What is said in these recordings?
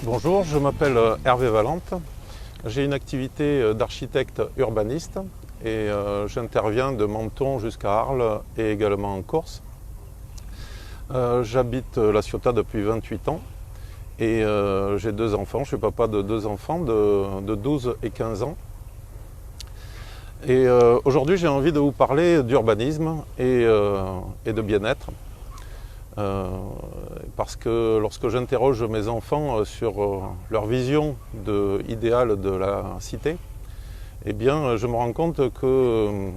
Bonjour, je m'appelle Hervé Valente. J'ai une activité d'architecte urbaniste et j'interviens de Menton jusqu'à Arles et également en Corse. J'habite La Ciotat depuis 28 ans et j'ai deux enfants. Je suis papa de deux enfants de 12 et 15 ans. Et aujourd'hui, j'ai envie de vous parler d'urbanisme et de bien-être. Parce que lorsque j'interroge mes enfants sur leur vision idéale de la cité, eh bien, je me rends compte que,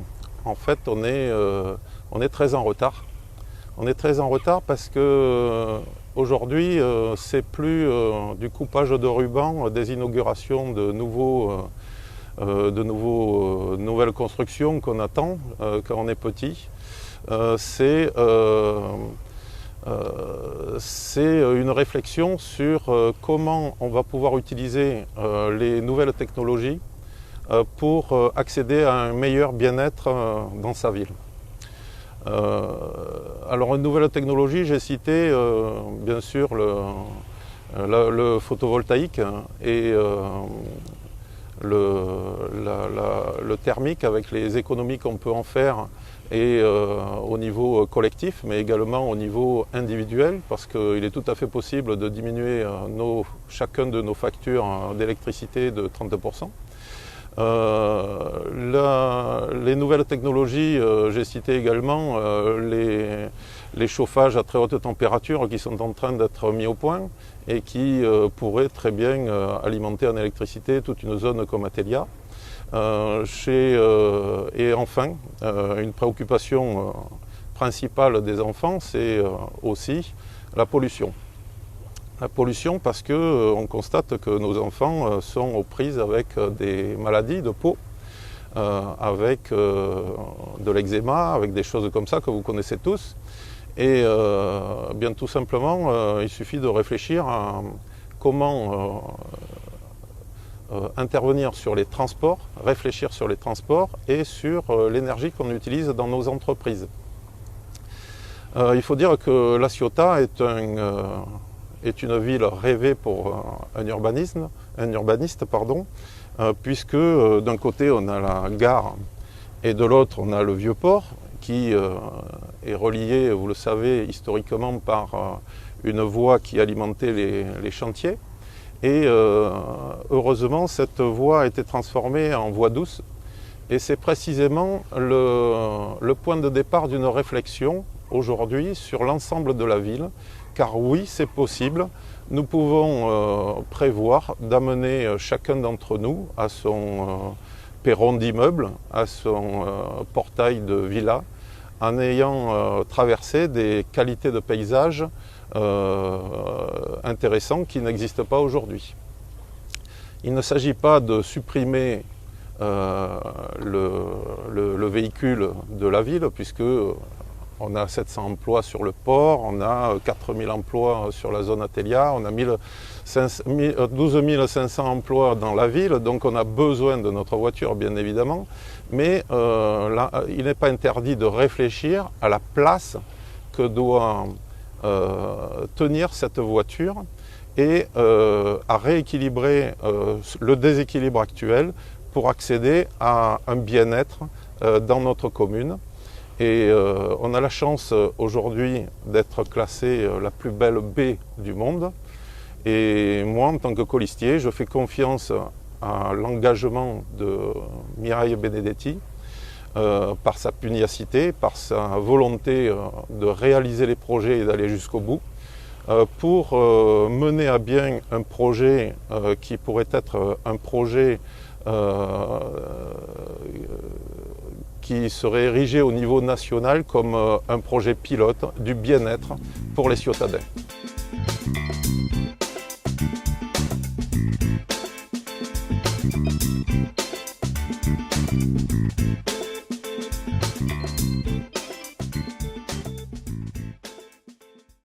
en fait, on est très en retard. On est très en retard parce que aujourd'hui, c'est plus du coupage de ruban, des inaugurations de nouvelles constructions qu'on attend quand on est petit. C'est une réflexion sur comment on va pouvoir utiliser les nouvelles technologies pour accéder à un meilleur bien-être dans sa ville. Alors une nouvelle technologie, j'ai cité bien sûr le photovoltaïque et le thermique avec les économies qu'on peut en faire et au niveau collectif, mais également au niveau individuel, parce qu'il est tout à fait possible de diminuer chacun de nos factures d'électricité de 30%. Les nouvelles technologies, j'ai cité également les chauffages à très haute température qui sont en train d'être mis au point et qui pourraient très bien alimenter en électricité toute une zone comme Athélia. Et enfin, une préoccupation principale des enfants, c'est aussi la pollution. La pollution parce qu'on constate que nos enfants sont aux prises avec des maladies de peau, avec de l'eczéma, avec des choses comme ça que vous connaissez tous. Et bien tout simplement, il suffit de réfléchir à comment intervenir sur les transports, réfléchir sur les transports et sur l'énergie qu'on utilise dans nos entreprises. Il faut dire que La Ciotat est une ville rêvée pour un urbaniste, puisque d'un côté on a la gare et de l'autre on a le Vieux-Port qui est relié, vous le savez, historiquement par une voie qui alimentait les chantiers. Et heureusement, cette voie a été transformée en voie douce. Et c'est précisément le point de départ d'une réflexion aujourd'hui sur l'ensemble de la ville. Car oui, c'est possible. Nous pouvons prévoir d'amener chacun d'entre nous à son perron d'immeuble, à son portail de villa, en ayant traversé des qualités de paysage intéressants qui n'existent pas aujourd'hui. Il ne s'agit pas de supprimer le véhicule de la ville, puisque on a 700 emplois sur le port, on a 4000 emplois sur la zone Athélia, on a 12 500 emplois dans la ville, donc on a besoin de notre voiture bien évidemment, mais là, il n'est pas interdit de réfléchir à la place que doit tenir cette voiture et à rééquilibrer le déséquilibre actuel pour accéder à un bien-être dans notre commune. Et on a la chance aujourd'hui d'être classé la plus belle baie du monde. Et moi, en tant que colistier, je fais confiance à l'engagement de Mireille Benedetti par sa pugnacité, par sa volonté de réaliser les projets et d'aller jusqu'au bout, pour mener à bien un projet qui pourrait être un projet qui serait érigé au niveau national comme un projet pilote du bien-être pour les Ciotadins.